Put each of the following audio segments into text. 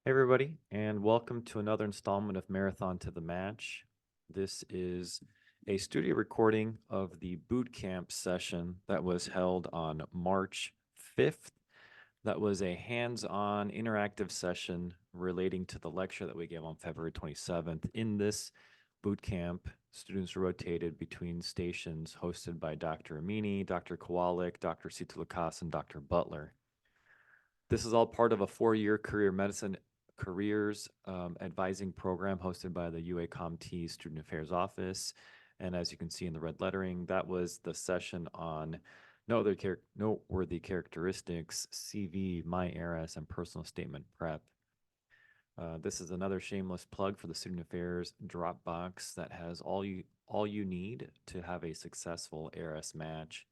Hey everybody, and welcome to another installment of Marathon to the Match. This is a studio recording of the boot camp session that was held on March 5th. That was a hands-on interactive session relating to the lecture that we gave on February 27th. In this boot camp, students rotated between stations hosted by Dr. Amini, Dr. Kowalik, Dr. Situlakas, and Dr. Butler. This is all part of a 4-year career medicine careers advising program hosted by the UA Student Affairs Office. And as you can see in the red lettering, that was the session on noteworthy characteristics, CV, my ERAS, and personal statement prep. This is another shameless plug for the Student Affairs Dropbox that has all you need to have a successful ERAS match.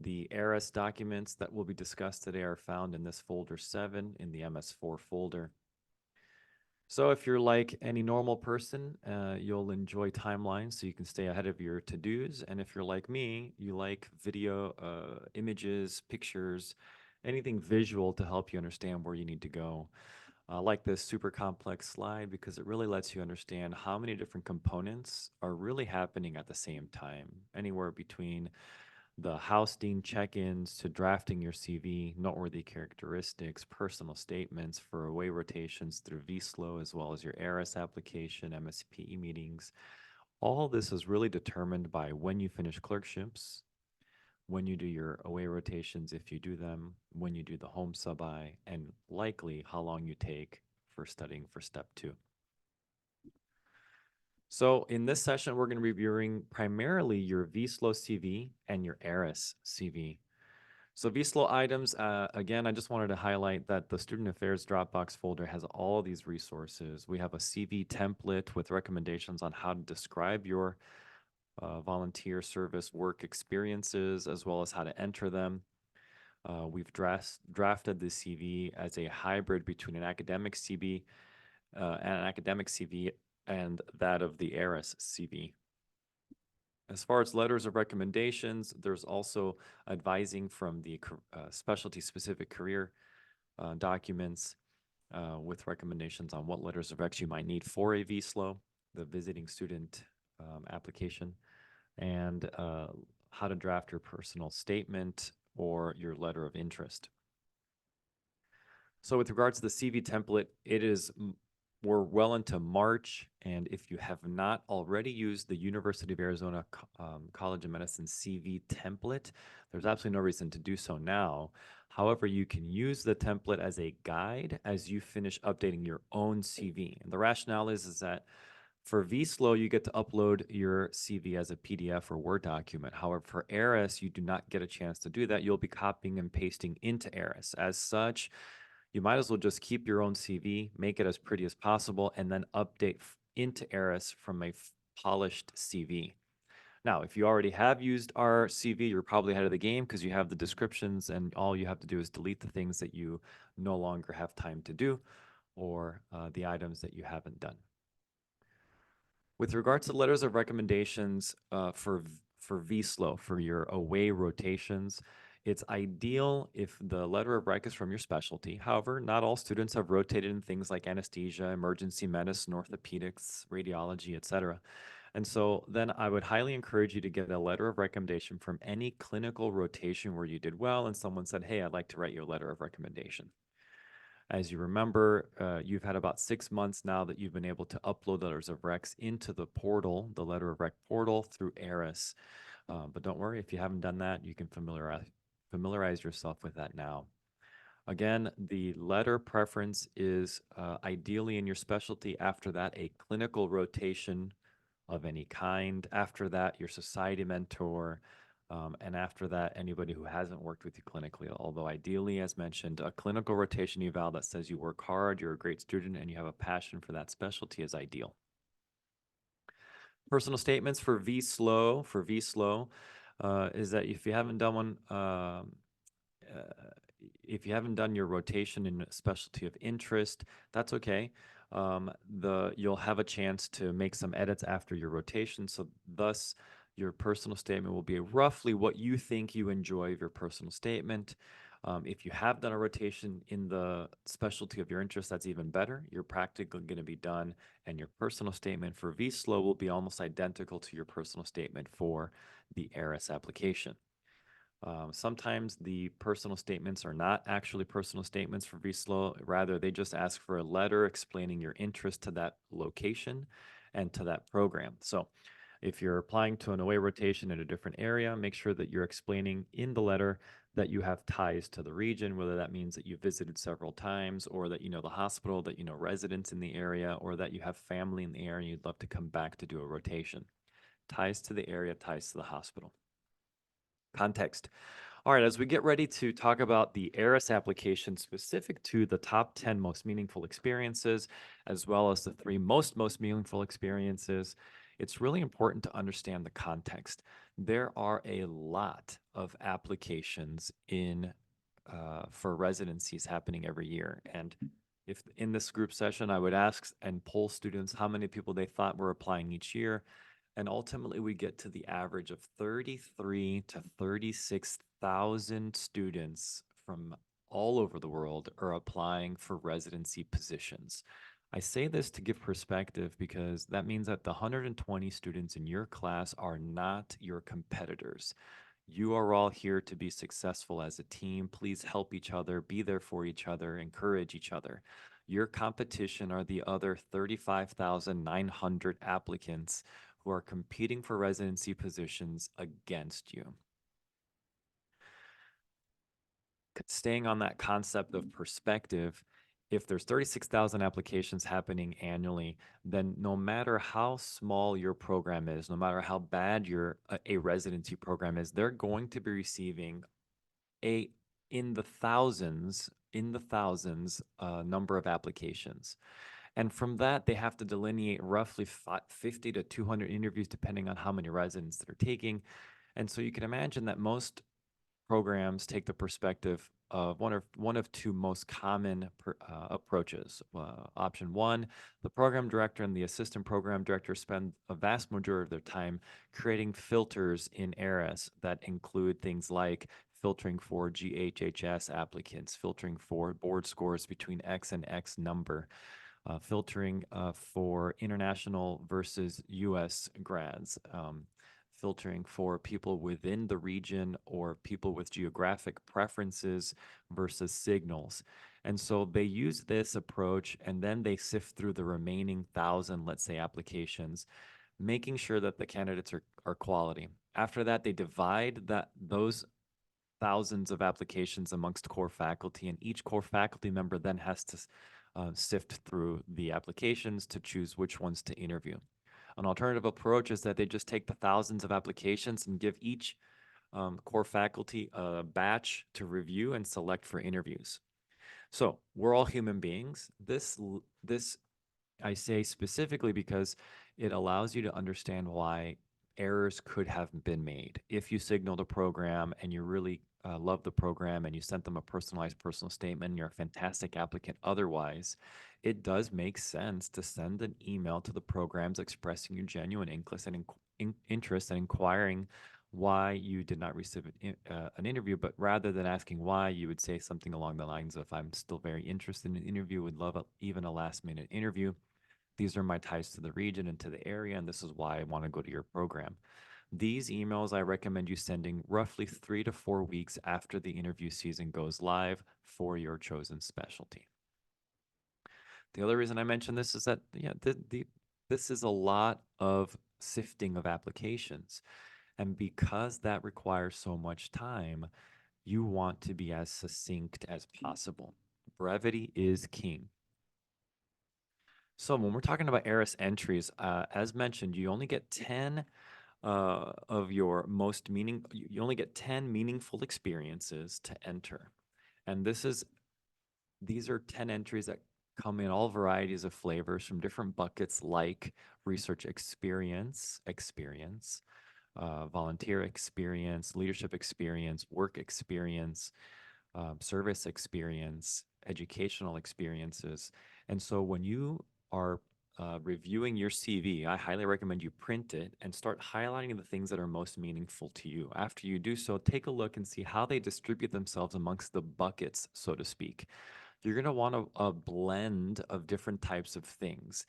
The ERAS documents that will be discussed today are found in this folder 7 in the MS4 folder. So if you're like any normal person, you'll enjoy timelines so you can stay ahead of your to-dos. And if you're like me, you like video, images, pictures, anything visual to help you understand where you need to go. I like this super complex slide because it really lets you understand how many different components are really happening at the same time, anywhere between the house dean check-ins to drafting your CV, noteworthy characteristics, personal statements for away rotations through VSLO, as well as your ERAS application, MSPE meetings. All this is really determined by when you finish clerkships, when you do your away rotations, if you do them, when you do the home sub-I, and likely how long you take for studying for step 2. So in this session, we're going to be reviewing primarily your VSLO CV and your ERAS CV. So VSLO items, again, I just wanted to highlight that the Student Affairs Dropbox folder has all these resources. We have a CV template with recommendations on how to describe your volunteer service work experiences, as well as how to enter them. We've drafted the CV as a hybrid between an academic CV and that of the ERAS CV. As far as letters of recommendations, there's also advising from the specialty-specific career documents with recommendations on what letters of rec you might need for a VSLO, the visiting student application, and how to draft your personal statement or your letter of interest. So with regards to the CV template, we're well into March, and if you have not already used the University of Arizona College of Medicine CV template, there's absolutely no reason to do so now. However, you can use the template as a guide as you finish updating your own CV. And the rationale is that for VSLO, you get to upload your CV as a PDF or Word document. However, for ERAS, you do not get a chance to do that. You'll be copying and pasting into ERAS. As such, you might as well just keep your own CV, make it as pretty as possible, and then update into ERAS from a polished CV. Now, if you already have used our CV, you're probably ahead of the game because you have the descriptions, and all you have to do is delete the things that you no longer have time to do or the items that you haven't done. With regards to letters of recommendations for VSLO, for your away rotations, it's ideal if the letter of rec is from your specialty. However, not all students have rotated in things like anesthesia, emergency medicine, orthopedics, radiology, etc. And so then I would highly encourage you to get a letter of recommendation from any clinical rotation where you did well and someone said, hey, I'd like to write you a letter of recommendation. As you remember, you've had about 6 months now that you've been able to upload letters of recs into the portal, the letter of rec portal through ERAS. But don't worry, if you haven't done that, you can familiarize yourself with that now. Again, the letter preference is ideally in your specialty. After that, a clinical rotation of any kind. After that, your society mentor. And after that, anybody who hasn't worked with you clinically, although ideally, as mentioned, a clinical rotation eval that says you work hard, you're a great student, and you have a passion for that specialty is ideal. Personal statements for VSLO, is that if you haven't done one, if you haven't done your rotation in a specialty of interest, that's okay. You'll have a chance to make some edits after your rotation. So thus, your personal statement will be roughly what you think you enjoy of your personal statement. If you have done a rotation in the specialty of your interest, that's even better. You're practically going to be done, and your personal statement for VSLO will be almost identical to your personal statement for the ERAS application. Sometimes the personal statements are not actually personal statements for VSLO. Rather, they just ask for a letter explaining your interest to that location and to that program. So if you're applying to an away rotation in a different area, make sure that you're explaining in the letter that you have ties to the region, whether that means that you visited several times or that you know the hospital, that you know residents in the area, or that you have family in the area and you'd love to come back to do a rotation. Ties to the area, ties to the hospital. Context. All right, as we get ready to talk about the ERAS application specific to the top 10 most meaningful experiences, as well as the three most meaningful experiences, it's really important to understand the context. There are a lot of applications in for residencies happening every year. And if in this group session, I would ask and poll students how many people they thought were applying each year. And ultimately, we get to the average of 33 to 36,000 students from all over the world are applying for residency positions. I say this to give perspective because that means that the 120 students in your class are not your competitors. You are all here to be successful as a team. Please help each other, be there for each other, encourage each other. Your competition are the other 35,900 applicants who are competing for residency positions against you. Staying on that concept of perspective, if there's 36,000 applications happening annually, then no matter how small your program is, no matter how bad your a residency program is, they're going to be receiving a in the thousands number of applications. And from that, they have to delineate roughly 50 to 200 interviews, depending on how many residents they're taking. And so you can imagine that most programs take the perspective of one of two most common approaches. Option one, the program director and the assistant program director spend a vast majority of their time creating filters in ERAS that include things like filtering for GHHS applicants, filtering for board scores between X and X number, filtering for international versus US grads, filtering for people within the region or people with geographic preferences versus signals. And so they use this approach and then they sift through the remaining 1,000, let's say, applications, making sure that the candidates are quality. After that, they divide those thousands of applications amongst core faculty, and each core faculty member then has to sift through the applications to choose which ones to interview. An alternative approach is that they just take the thousands of applications and give each core faculty a batch to review and select for interviews. So we're all human beings. This I say specifically because it allows you to understand why errors could have been made. If you signaled a program and you really love the program and you sent them a personalized personal statement, you're a fantastic applicant otherwise, it does make sense to send an email to the programs expressing your genuine interest and inquiring why you did not receive an interview, but rather than asking why, you would say something along the lines of, I'm still very interested in an interview, would love even a last minute interview. These are my ties to the region and to the area, and this is why I want to go to your program. These emails I recommend you sending roughly 3 to 4 weeks after the interview season goes live for your chosen specialty. The other reason I mention this is that this is a lot of sifting of applications. And because that requires so much time, you want to be as succinct as possible. Brevity is king. So when we're talking about ERAS entries, as mentioned, you only get 10 of your you only get 10 meaningful experiences to enter. And these are 10 entries that come in all varieties of flavors from different buckets like research experience, volunteer experience, leadership experience, work experience, service experience, educational experiences. And so when you are reviewing your CV, I highly recommend you print it and start highlighting the things that are most meaningful to you. After you do so, take a look and see how they distribute themselves amongst the buckets, so to speak. You're going to want a blend of different types of things.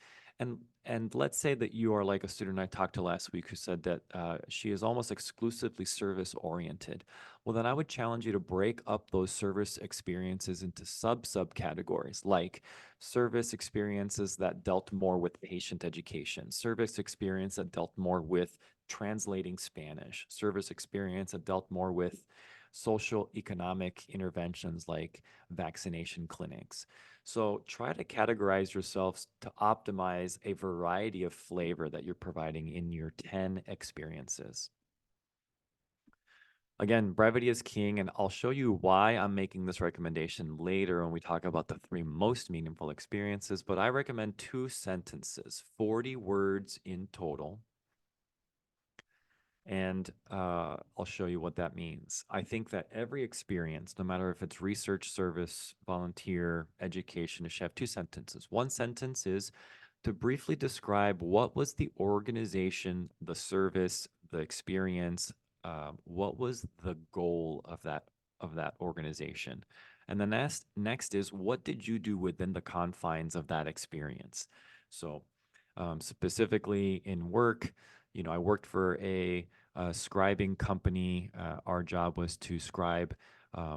And let's say that you are like a student I talked to last week who said that she is almost exclusively service oriented. Well, then I would challenge you to break up those service experiences into subcategories, like service experiences that dealt more with patient education, service experience that dealt more with translating Spanish, service experience that dealt more with social economic interventions like vaccination clinics. So try to categorize yourselves to optimize a variety of flavor that you're providing in your 10 experiences. Again, brevity is king, and I'll show you why I'm making this recommendation later when we talk about the 3 most meaningful experiences, but I recommend 2 sentences, 40 words in total, and I'll show you what that means. I think that every experience, no matter if it's research, service, volunteer, education, it should have 2 sentences. One sentence is to briefly describe what was the organization, the service, the experience, what was the goal of that organization. And the next is what did you do within the confines of that experience. So specifically in work, I worked for a scribing company. Our job was to scribe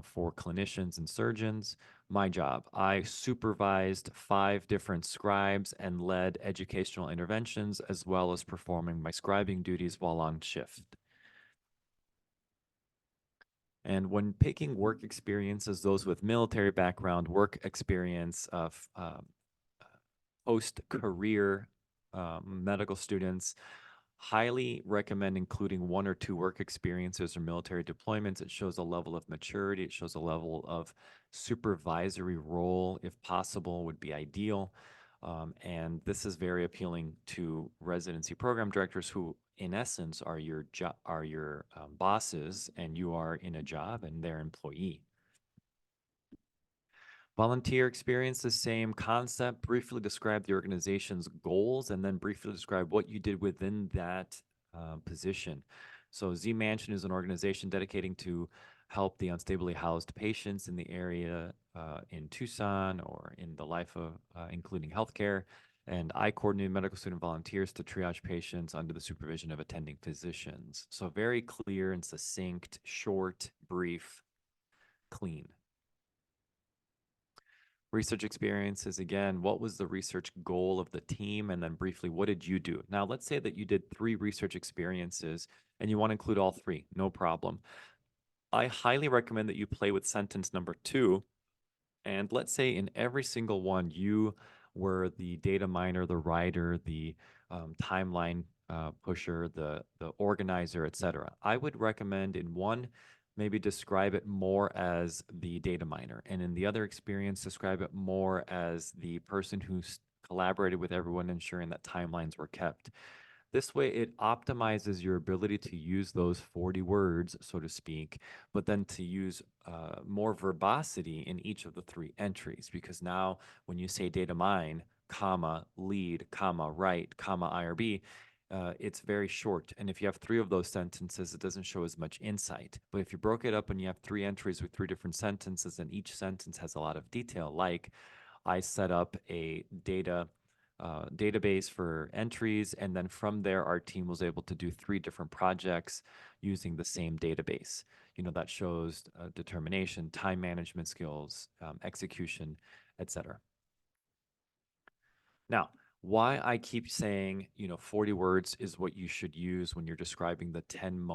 for clinicians and surgeons. My job, I supervised 5 different scribes and led educational interventions, as well as performing my scribing duties while on shift. And when picking work experiences, those with military background, work experience of post-career medical students, highly recommend including 1 or 2 work experiences or military deployments. It shows a level of maturity. It shows a level of supervisory role, if possible, would be ideal. And this is very appealing to residency program directors who, in essence, are your bosses, and you are in a job and their employee. Volunteer experience, the same concept. Briefly describe the organization's goals and then briefly describe what you did within that position. So Z Mansion is an organization dedicating to help the unstably housed patients in the area in Tucson or in the life of including healthcare. And I coordinate medical student volunteers to triage patients under the supervision of attending physicians. So very clear and succinct, short, brief, clean. Research experiences, again, what was the research goal of the team? And then briefly, what did you do? Now, let's say that you did 3 research experiences and you want to include all 3, no problem. I highly recommend that you play with sentence number 2. And let's say in every single one, you were the data miner, the writer, the timeline pusher, the organizer, etc. I would recommend in one, maybe describe it more as the data miner, and in the other experience, describe it more as the person who collaborated with everyone, ensuring that timelines were kept. This way, it optimizes your ability to use those 40 words, so to speak, but then to use more verbosity in each of the 3 entries. Because now, when you say data mine, comma, lead, comma, write, comma, IRB, it's very short. And if you have 3 of those sentences, it doesn't show as much insight. But if you broke it up and you have 3 entries with 3 different sentences, and each sentence has a lot of detail, like I set up a database for entries, and then from there our team was able to do 3 different projects using the same database. That shows determination, time management skills, execution, etc. Now, why I keep saying 40 words is what you should use when you're describing the 10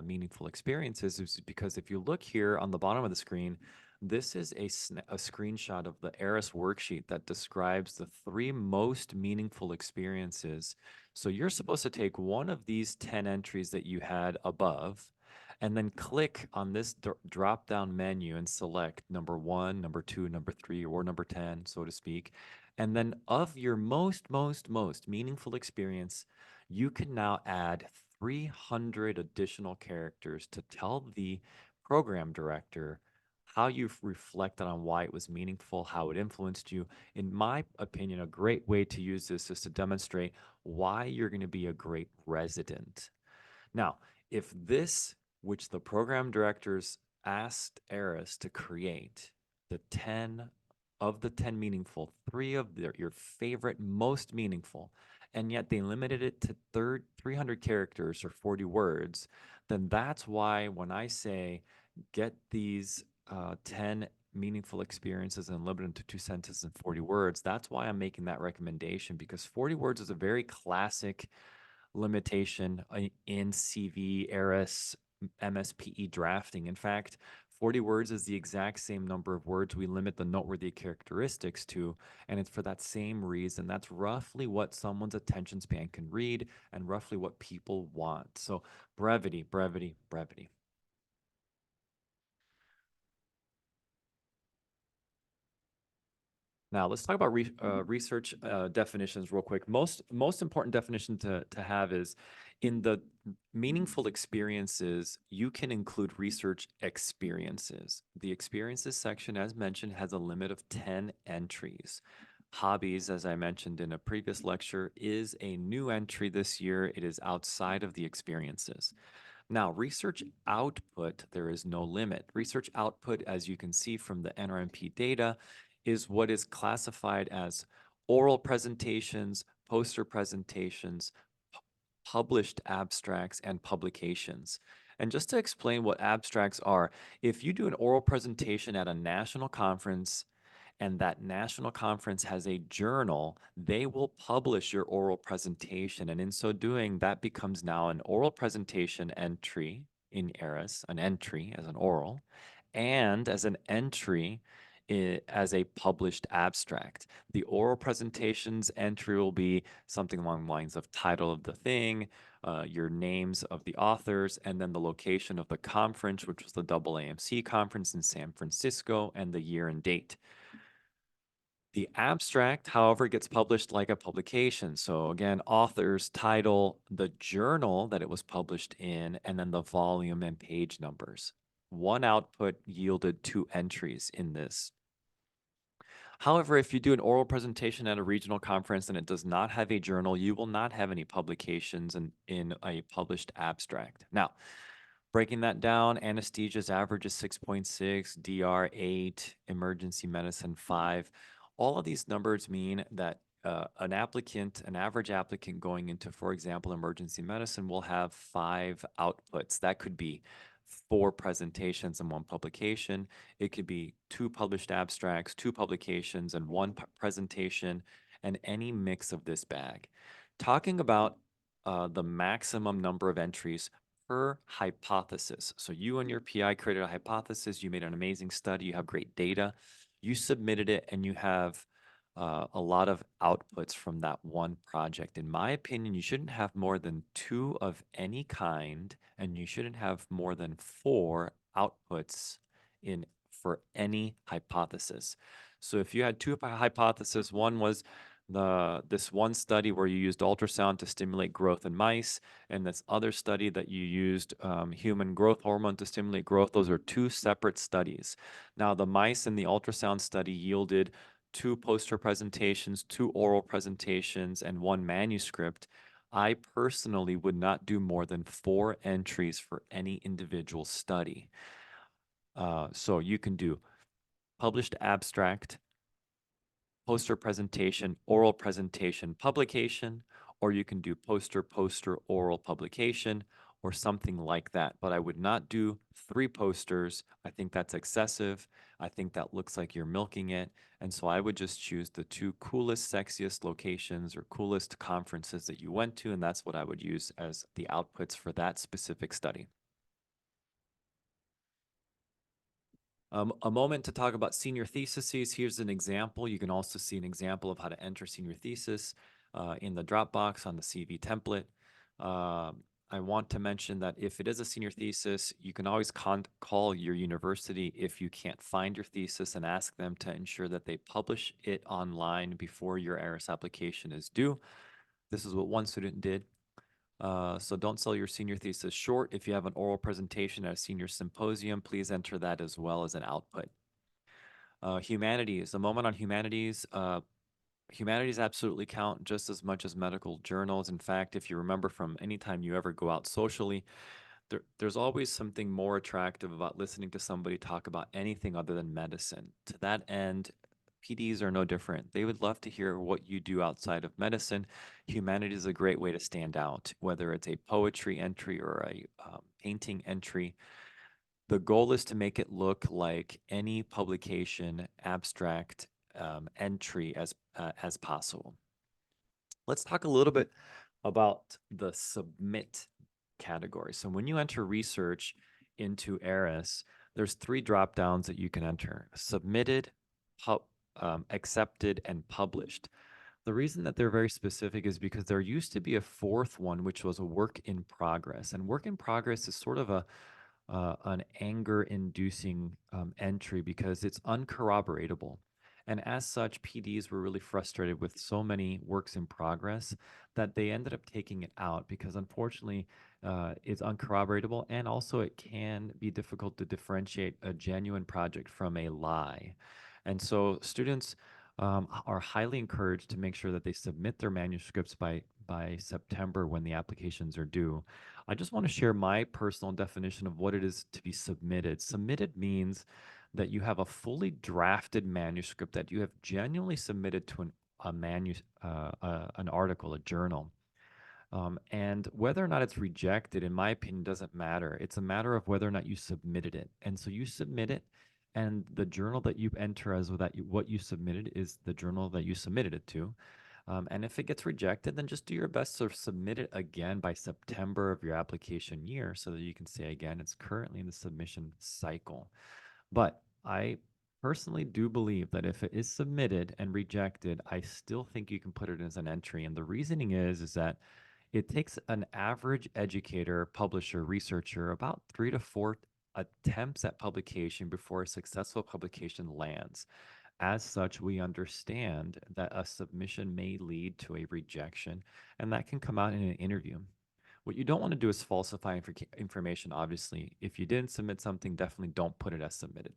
meaningful experiences is because if you look here on the bottom of the screen, this is a screenshot of the ERAS worksheet that describes the 3 most meaningful experiences. So you're supposed to take one of these 10 entries that you had above and then click on this drop down menu and select number 1, number 2, number 3, or number 10, so to speak. And then of your most meaningful experience, you can now add 300 additional characters to tell the program director how you've reflected on why it was meaningful, how it influenced you. In my opinion, a great way to use this is to demonstrate why you're going to be a great resident. Now, if this, which the program directors asked ERAS to create, the 10 of the 10 meaningful, three of your favorite, most meaningful, and yet they limited it to 300 characters or 40 words, then that's why when I say get these 10 meaningful experiences and limit them to 2 sentences and 40 words, that's why I'm making that recommendation, because 40 words is a very classic limitation in CV, ERAS, MSPE drafting. In fact, 40 words is the exact same number of words we limit the noteworthy characteristics to, and it's for that same reason. That's roughly what someone's attention span can read and roughly what people want. So brevity, brevity, brevity. Now let's talk about research definitions real quick. Most important definition to have is in the meaningful experiences, you can include research experiences. The experiences section, as mentioned, has a limit of 10 entries. Hobbies, as I mentioned in a previous lecture, is a new entry this year. It is outside of the experiences. Now, research output, there is no limit. Research output, as you can see from the NRMP data, is what is classified as oral presentations, poster presentations, published abstracts, and publications. And just to explain what abstracts are, if you do an oral presentation at a national conference, and that national conference has a journal, they will publish your oral presentation. And in so doing, that becomes now an oral presentation entry in ERAS, an entry as an oral, and as an entry as a published abstract. The oral presentations entry will be something along the lines of title of the thing, your names of the authors, and then the location of the conference, which was the AAMC conference in San Francisco, and the year and date. The abstract, however, gets published like a publication. So again, author's title, the journal that it was published in, and then the volume and page numbers. One output yielded 2 entries in this. However, if you do an oral presentation at a regional conference and it does not have a journal, you will not have any publications in a published abstract. Now, breaking that down, anesthesia's average is 6.6, DR 8, emergency medicine 5. All of these numbers mean that an average applicant going into, for example, emergency medicine will have 5 outputs. That could be 4 presentations and 1 publication. It could be 2 published abstracts, 2 publications, and 1 presentation, and any mix of this bag. Talking about the maximum number of entries per hypothesis. So you and your PI created a hypothesis, you made an amazing study, you have great data, you submitted it, and you have a lot of outputs from that one project. In my opinion, you shouldn't have more than 2 of any kind, and you shouldn't have more than 4 outputs in for any hypothesis. So if you had 2 hypotheses, one was this one study where you used ultrasound to stimulate growth in mice, and this other study that you used human growth hormone to stimulate growth. Those are 2 separate studies. Now, the mice in the ultrasound study yielded 2 poster presentations, 2 oral presentations, and 1 manuscript. I personally would not do more than 4 entries for any individual study. So you can do published abstract, poster presentation, oral presentation, publication, or you can do poster, oral publication, or something like that. But I would not do 3 posters. I think that's excessive. I think that looks like you're milking it. And so I would just choose the 2 coolest, sexiest locations or coolest conferences that you went to, and that's what I would use as the outputs for that specific study. A moment to talk about senior theses. Here's an example. You can also see an example of how to enter senior thesis in the Dropbox on the CV template. I want to mention that if it is a senior thesis, you can always call your university if you can't find your thesis and ask them to ensure that they publish it online before your ERAS application is due. This is what one student did. So don't sell your senior thesis short. If you have an oral presentation at a senior symposium, please enter that as well as an output. Humanities, a moment on humanities. Humanities absolutely count just as much as medical journals. In fact, if you remember from any time you ever go out socially, there's always something more attractive about listening to somebody talk about anything other than medicine. To that end, PDs are no different. They would love to hear what you do outside of medicine. Humanities is a great way to stand out, whether it's a poetry entry or a painting entry. The goal is to make it look like any publication abstract entry as possible. Let's talk a little bit about the submit category. So when you enter research into ERAS, there's three drop downs that you can enter: submitted, accepted, and published. The reason that they're very specific is because there used to be a fourth one, which was a work in progress. And work in progress is sort of an anger-inducing entry because it's uncorroboratable. And as such, PDs were really frustrated with so many works in progress that they ended up taking it out because unfortunately, it's uncorroboratable, and also it can be difficult to differentiate a genuine project from a lie. And so students are highly encouraged to make sure that they submit their manuscripts by September when the applications are due. I just want to share my personal definition of what it is to be submitted. Submitted means that you have a fully drafted manuscript that you have genuinely submitted to an article, a journal. And whether or not it's rejected, in my opinion, doesn't matter. It's a matter of whether or not you submitted it. And so you submit it, and the journal that you enter as what you submitted is the journal that you submitted it to. And if it gets rejected, then just do your best to submit it again by September of your application year so that you can say again, it's currently in the submission cycle. But I personally do believe that if it is submitted and rejected, I still think you can put it as an entry. And the reasoning is that it takes an average educator, publisher, researcher about 3 to 4 attempts at publication before a successful publication lands. As such, we understand that a submission may lead to a rejection, and that can come out in an interview. What you don't want to do is falsify information, obviously. If you didn't submit something, definitely don't put it as submitted.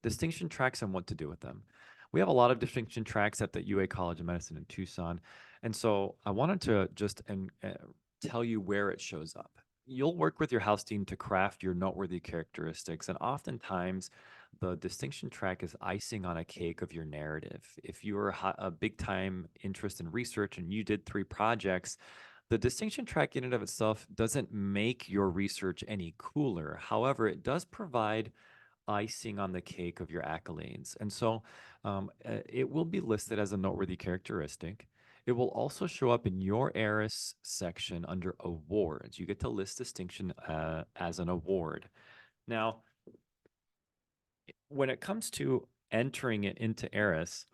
Distinction tracks and what to do with them. We have a lot of distinction tracks at the UA College of Medicine in Tucson. And so I wanted to just tell you where it shows up. You'll work with your house team to craft your noteworthy characteristics. And oftentimes, the distinction track is icing on a cake of your narrative. If you are a big time interest in research and you did 3 projects, the distinction track in and of itself doesn't make your research any cooler. However, it does provide icing on the cake of your accolades. And so it will be listed as a noteworthy characteristic. It will also show up in your ERAS section under awards. You get to list distinction as an award. Now, when it comes to entering it into ERAS,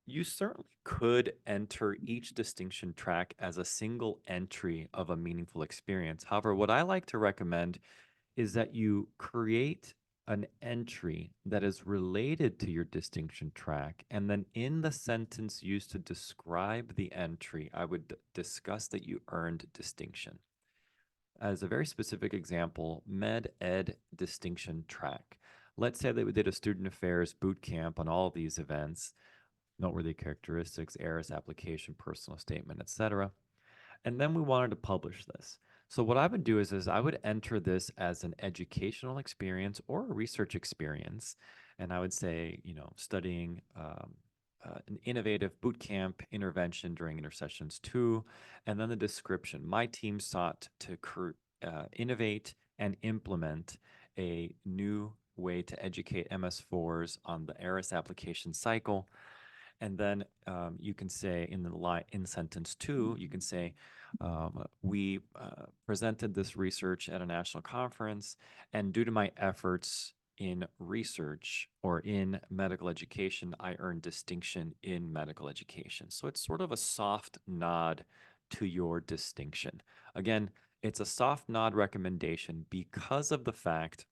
you certainly could enter each distinction track as a single entry of a meaningful experience. However, what I like to recommend is that you create an entry that is related to your distinction track. And then in the sentence used to describe the entry, I would discuss that you earned distinction. As a very specific example, med ed distinction track. Let's say that we did a student affairs boot camp on all of these events, noteworthy characteristics, ERAS application, personal statement, etc. And then we wanted to publish this. So what I would do is I would enter this as an educational experience or a research experience. And I would say, studying an innovative boot camp intervention during intercessions 2. And then the description. My team sought to innovate and implement a new way to educate MS4s on the ERAS application cycle. And then you can say in sentence 2, you can say, we presented this research at a national conference, and due to my efforts in research or in medical education, I earned distinction in medical education. So it's sort of a soft nod to your distinction. Again, it's a soft nod recommendation because of the fact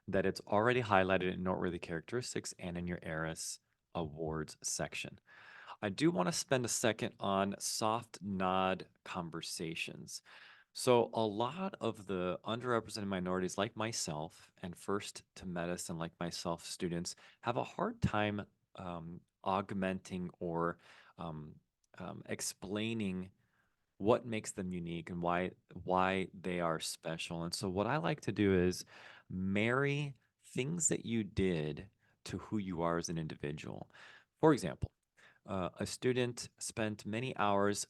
that it's already highlighted in noteworthy characteristics and in your ERAS awards section. I do want to spend a second on soft nod conversations. So, a lot of the underrepresented minorities, like myself, and first to medicine, like myself, students, have a hard time augmenting or um, explaining what makes them unique and why they are special. And so, what I like to do is marry things that you did to who you are as an individual. For example, a student spent many hours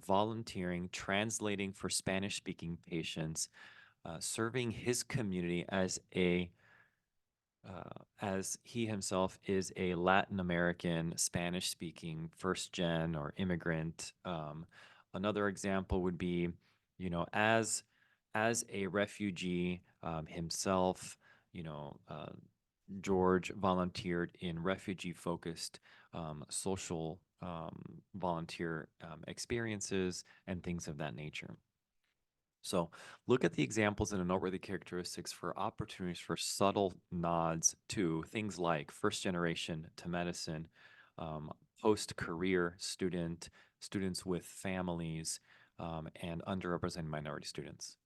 volunteering, translating for Spanish speaking patients, serving his community as he himself is a Latin American Spanish speaking first gen or immigrant. Another example would be, as a refugee himself, you know, uh, George volunteered in refugee focused social volunteer experiences and things of that nature. So look at the examples and the noteworthy characteristics for opportunities for subtle nods to things like first generation to medicine, post-career students with families, and underrepresented minority students.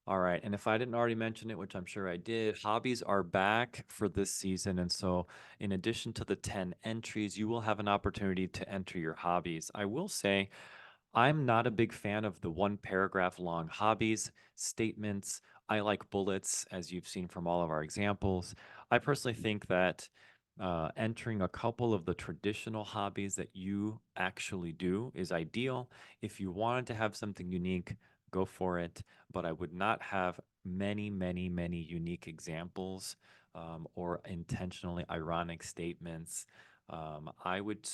All right. And if I didn't already mention it, which I'm sure I did, hobbies are back for this season. And so, in addition to the 10 entries, you will have an opportunity to enter your hobbies. I will say, I'm not a big fan of the one paragraph long hobbies statements. I like bullets, as you've seen from all of our examples. I personally think that entering a couple of the traditional hobbies that you actually do is ideal. If you wanted to have something unique, go for it. But I would not have many, many, many unique examples or intentionally ironic statements. I would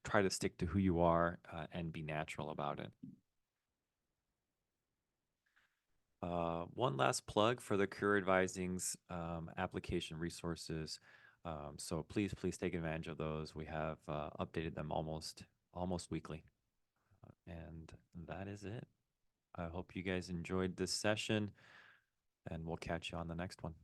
try to stick to who you are and be natural about it. One last plug for the Career Advising's application resources. So please take advantage of those. We have updated them almost weekly. And that is it. I hope you guys enjoyed this session, and we'll catch you on the next one.